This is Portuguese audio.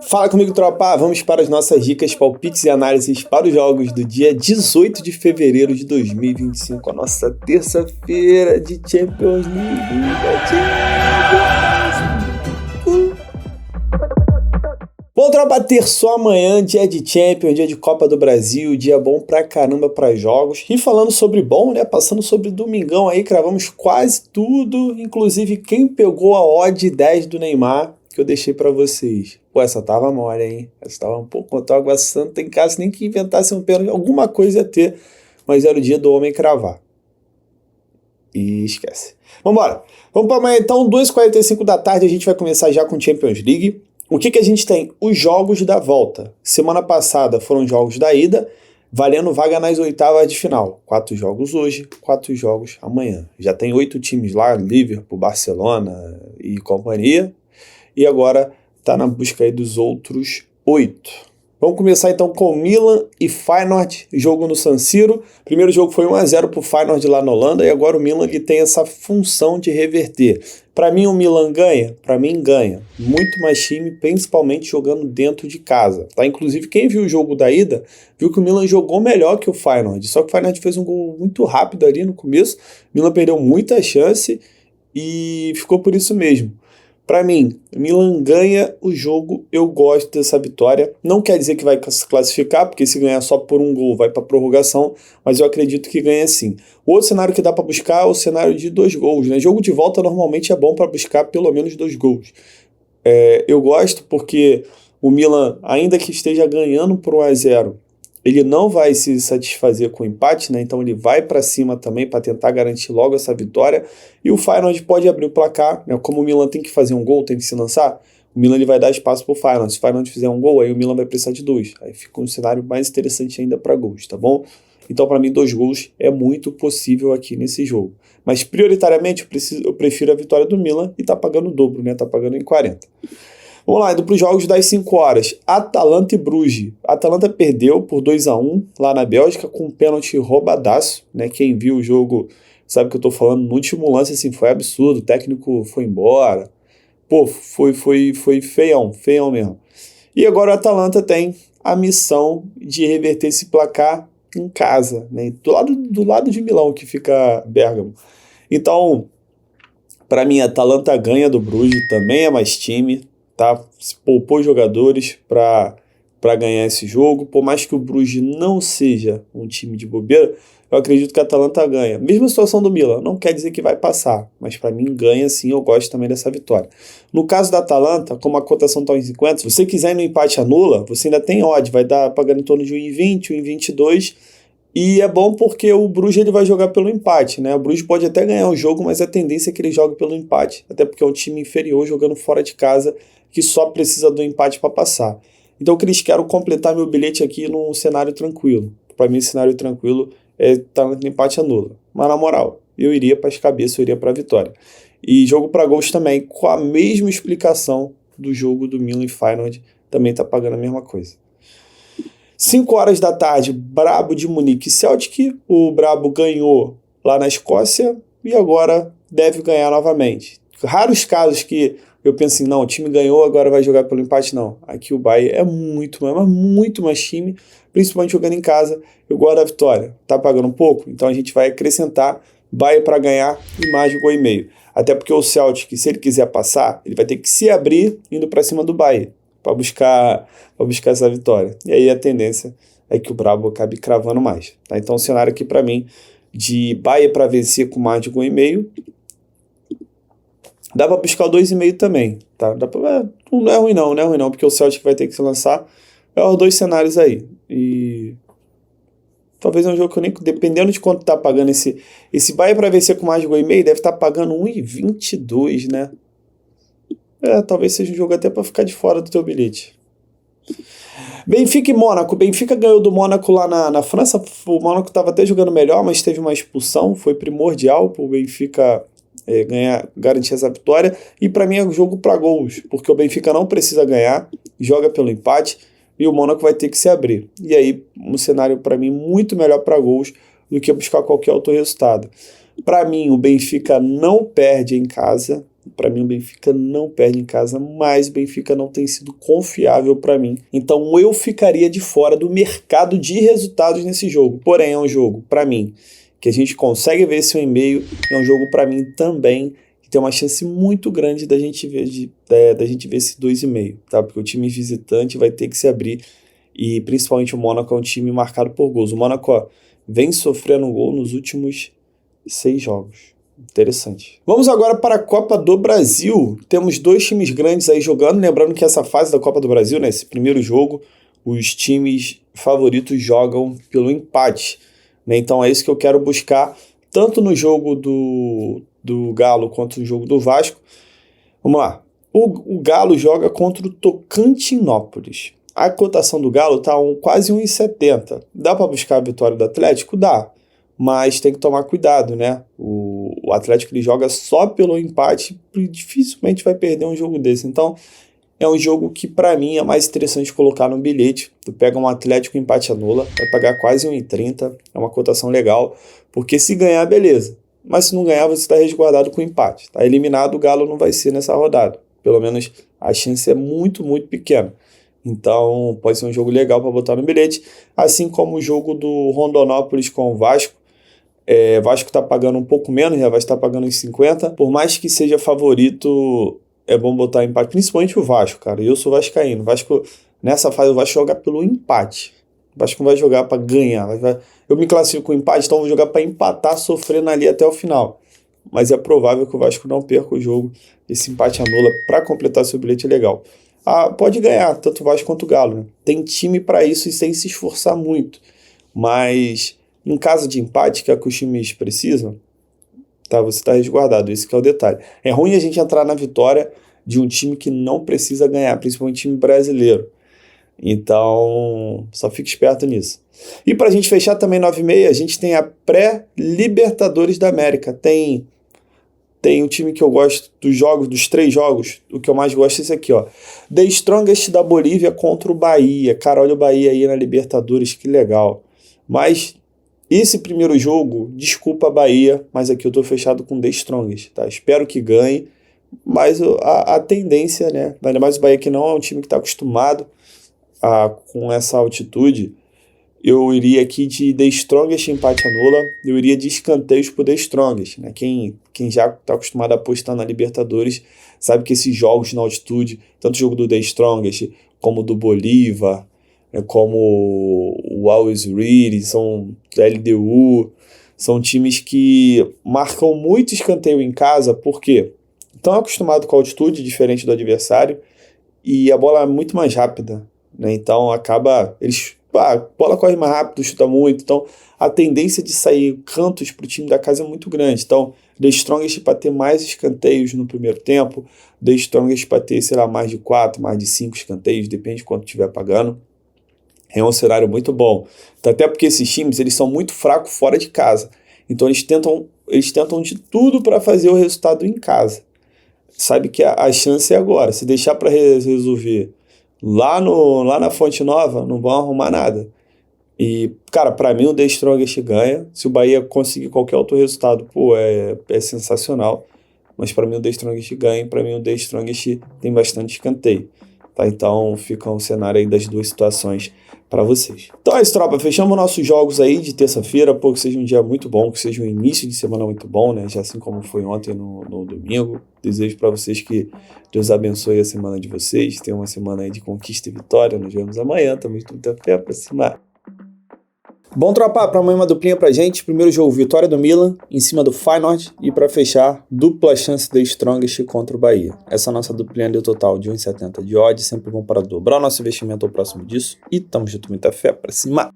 Fala comigo, tropa! Vamos para as nossas dicas, palpites e análises para os jogos do dia 18 de fevereiro de 2025, a nossa terça-feira de Champions League. Bom, tropa, terçou amanhã, dia de Champions, dia de Copa do Brasil, dia bom pra caramba para jogos. E falando sobre bom, né, passando sobre domingão aí, cravamos quase tudo, inclusive quem pegou a odd 10 do Neymar, que eu deixei pra vocês. Pô, essa tava mole, hein? Essa tava um pouco contra o Água Santa em casa, nem que inventasse um pênalti, alguma coisa ia ter, mas era o dia do homem cravar. E esquece. Vambora. Vamos para amanhã então, 2h45 da tarde, a gente vai começar já com Champions League. O que a gente tem? Os jogos da volta. Semana passada foram jogos da ida, valendo vaga nas oitavas de final. 4 jogos hoje, 4 jogos amanhã. Já tem 8 times lá, Liverpool, Barcelona e companhia. E agora está na busca aí dos outros 8. Vamos começar então com Milan e Feyenoord, jogo no San Siro. Primeiro jogo foi 1-0 para o Feyenoord lá na Holanda e agora o Milan ele tem essa função de reverter. Para mim o Milan ganha? Para mim ganha. Muito mais time, principalmente jogando dentro de casa. Tá? Inclusive quem viu o jogo da ida, viu que o Milan jogou melhor que o Feyenoord. Só que o Feyenoord fez um gol muito rápido ali no começo. O Milan perdeu muita chance e ficou por isso mesmo. Para mim, Milan ganha o jogo, eu gosto dessa vitória. Não quer dizer que vai se classificar, porque se ganhar só por um gol vai para prorrogação, mas eu acredito que ganha sim. O outro cenário que dá para buscar é o cenário de 2 gols. Né? Jogo de volta normalmente é bom para buscar pelo menos 2 gols. Eu gosto porque o Milan, ainda que esteja ganhando por 1-0, ele não vai se satisfazer com o empate, né? Então ele vai para cima também para tentar garantir logo essa vitória. E o Feyenoord pode abrir o placar, né? Como o Milan tem que fazer um gol, tem que se lançar, o Milan ele vai dar espaço para o Feyenoord. Se o Feyenoord fizer um gol, aí o Milan vai precisar de 2. Aí fica um cenário mais interessante ainda para gols, tá bom? Então para mim 2 gols é muito possível aqui nesse jogo. Mas prioritariamente eu prefiro a vitória do Milan e tá pagando o dobro, né? Tá pagando em 40. Vamos lá, indo para os jogos das 5 horas. Atalanta e Bruges. A Atalanta perdeu por 2-1 lá na Bélgica com um pênalti roubadaço. Né? Quem viu o jogo sabe o que eu estou falando. No último lance assim, foi absurdo. O técnico foi embora. Pô, foi feião mesmo. E agora a Atalanta tem a missão de reverter esse placar em casa. Né? Do lado de Milão, que fica Bérgamo. Então, para mim, a Atalanta ganha do Bruges. Também é mais time. Tá? Se poupou jogadores para ganhar esse jogo. Por mais que o Bruges não seja um time de bobeira, eu acredito que a Atalanta ganha. Mesma situação do Milan, não quer dizer que vai passar, mas para mim ganha sim, eu gosto também dessa vitória. No caso da Atalanta, como a cotação está em 50, se você quiser ir no empate anula, você ainda tem odd, vai dar pagando em torno de 1,20, 1,22, e é bom porque o Bruges ele vai jogar pelo empate, né? O Bruges pode até ganhar o jogo, mas a tendência é que ele jogue pelo empate, até porque é um time inferior jogando fora de casa, que só precisa do empate para passar. Então, Cris, quero completar meu bilhete aqui num cenário tranquilo. Para mim, cenário tranquilo é no empate anula. Mas, na moral, eu iria para as cabeças, eu iria para a vitória. E jogo para gols também, com a mesma explicação do jogo do Milan e Feyenoord, também está pagando a mesma coisa. 5 horas da tarde, Brabo de Munique e Celtic. O Brabo ganhou lá na Escócia e agora deve ganhar novamente. Raros casos que eu penso assim, não, o time ganhou, agora vai jogar pelo empate, não. Aqui o Bayern é muito mais time, principalmente jogando em casa. Eu gosto da vitória. Tá pagando um pouco? Então a gente vai acrescentar Bayern para ganhar e mais de 1,5 gols. Até porque o Celtic, se ele quiser passar, ele vai ter que se abrir indo para cima do Bayern para buscar essa vitória. E aí a tendência é que o Brabo acabe cravando mais. Tá? Então o cenário aqui para mim de Bayern para vencer com mais de 1,5 gols. Dá para buscar o 2,5 também, tá? Não é ruim não, porque o Celtic vai ter que se lançar. É os 2 cenários aí. E talvez é um jogo que eu nem... Dependendo de quanto tá pagando esse Bayern para vencer com mais de 1,5 gols, deve estar pagando 1,22, né? Talvez seja um jogo até para ficar de fora do teu bilhete. Benfica e Mônaco. Benfica ganhou do Mônaco lá na França. O Mônaco estava até jogando melhor, mas teve uma expulsão. Foi primordial para o Benfica garantir essa vitória, e para mim é um jogo para gols, porque o Benfica não precisa ganhar, joga pelo empate, e o Mônaco vai ter que se abrir, e aí um cenário para mim muito melhor para gols do que buscar qualquer outro resultado. Para mim o Benfica não perde em casa, Para mim o Benfica não perde em casa, mas o Benfica não tem sido confiável para mim. Então eu ficaria de fora do mercado de resultados nesse jogo. Porém, é um jogo, para mim, que a gente consegue ver esse 1,5, é um jogo para mim também que tem uma chance muito grande da gente ver esse 2,5, tá? Porque o time visitante vai ter que se abrir e principalmente o Mônaco é um time marcado por gols. O Mônaco, ó, vem sofrendo gol nos últimos 6 jogos. Interessante. Vamos agora para a Copa do Brasil. Temos 2 times grandes aí jogando. Lembrando que essa fase da Copa do Brasil, né, esse primeiro jogo, os times favoritos jogam pelo empate, né? Então é isso que eu quero buscar, tanto no jogo do Galo quanto no jogo do Vasco. Vamos lá. O Galo joga contra o Tocantinópolis. A cotação do Galo está quase 1,70. Dá para buscar a vitória do Atlético? Dá. Mas tem que tomar cuidado, né? O Atlético ele joga só pelo empate e dificilmente vai perder um jogo desse. Então, é um jogo que, para mim, é mais interessante colocar no bilhete. Tu pega um Atlético empate anula, vai pagar quase 1,30. É uma cotação legal, porque se ganhar, beleza. Mas se não ganhar, você está resguardado com empate. Está eliminado, o Galo não vai ser nessa rodada. Pelo menos a chance é muito, muito pequena. Então, pode ser um jogo legal para botar no bilhete. Assim como o jogo do Rondonópolis com o Vasco. Vasco está pagando um pouco menos, já vai estar pagando uns 50. Por mais que seja favorito, é bom botar empate, principalmente o Vasco, cara. Eu sou vascaíno. Vasco, nessa fase, o Vasco joga pelo empate. O Vasco não vai jogar para ganhar. Eu me classifico com empate, então vou jogar para empatar, sofrendo ali até o final. Mas é provável que o Vasco não perca o jogo. Esse empate anula para completar seu bilhete é legal. Pode ganhar, tanto o Vasco quanto o Galo, né? Tem time para isso e sem se esforçar muito. Mas em caso de empate, que é o que os times precisam, tá, você está resguardado, esse que é o detalhe. É ruim a gente entrar na vitória de um time que não precisa ganhar, principalmente time brasileiro. Então, só fique esperto nisso. E para a gente fechar também 9,5, a gente tem a pré-Libertadores da América. Tem o time que eu gosto dos 3 jogos, o que eu mais gosto é esse aqui, ó. The Strongest da Bolívia contra o Bahia. Cara, olha o Bahia aí na Libertadores, que legal. Mas esse primeiro jogo, desculpa a Bahia, mas aqui eu tô fechado com The Strongest, tá? Espero que ganhe, mas a tendência, né? Ainda mais o Bahia que não é um time que está acostumado com essa altitude, eu iria aqui de The Strongest empate anula, eu iria de escanteios pro The Strongest, né? Quem já está acostumado a apostar na Libertadores sabe que esses jogos na altitude, tanto o jogo do The Strongest como do Bolívar, como o Always Ready, são LDU, são times que marcam muito escanteio em casa, porque estão acostumados com a altitude, diferente do adversário, e a bola é muito mais rápida, né? Então a bola corre mais rápido, chuta muito, então a tendência de sair cantos para o time da casa é muito grande. Então, The Strongest para ter mais escanteios no primeiro tempo, The Strongest para ter, sei lá, mais de 4, mais de 5 escanteios, depende de quanto estiver pagando. É um cenário muito bom. Então, até porque esses times eles são muito fracos fora de casa. Então eles tentam de tudo para fazer o resultado em casa. Sabe que a chance é agora. Se deixar para resolver lá na Fonte Nova, não vão arrumar nada. E, cara, para mim o The Strongest ganha. Se o Bahia conseguir qualquer outro resultado, é sensacional. Mas para mim o The Strongest ganha. Para mim o The Strongest tem bastante escanteio. Tá? Então fica um cenário aí das duas situações para vocês. Então é isso, tropa. Fechamos nossos jogos aí de terça-feira. Pô, que seja um dia muito bom, que seja um início de semana muito bom, né? Já assim como foi ontem no domingo. Desejo para vocês que Deus abençoe a semana de vocês. Tenham uma semana aí de conquista e vitória. Nos vemos amanhã. Tamo junto, muita fé pra cima. Bom, tropa, para amanhã uma duplinha pra gente. Primeiro jogo, vitória do Milan em cima do Feyenoord. E para fechar, dupla chance The Strongest contra o Bahia. Essa nossa duplinha deu total de 1,70 de odd. Sempre bom para dobrar o nosso investimento ao próximo disso. E tamo junto, muita fé pra cima.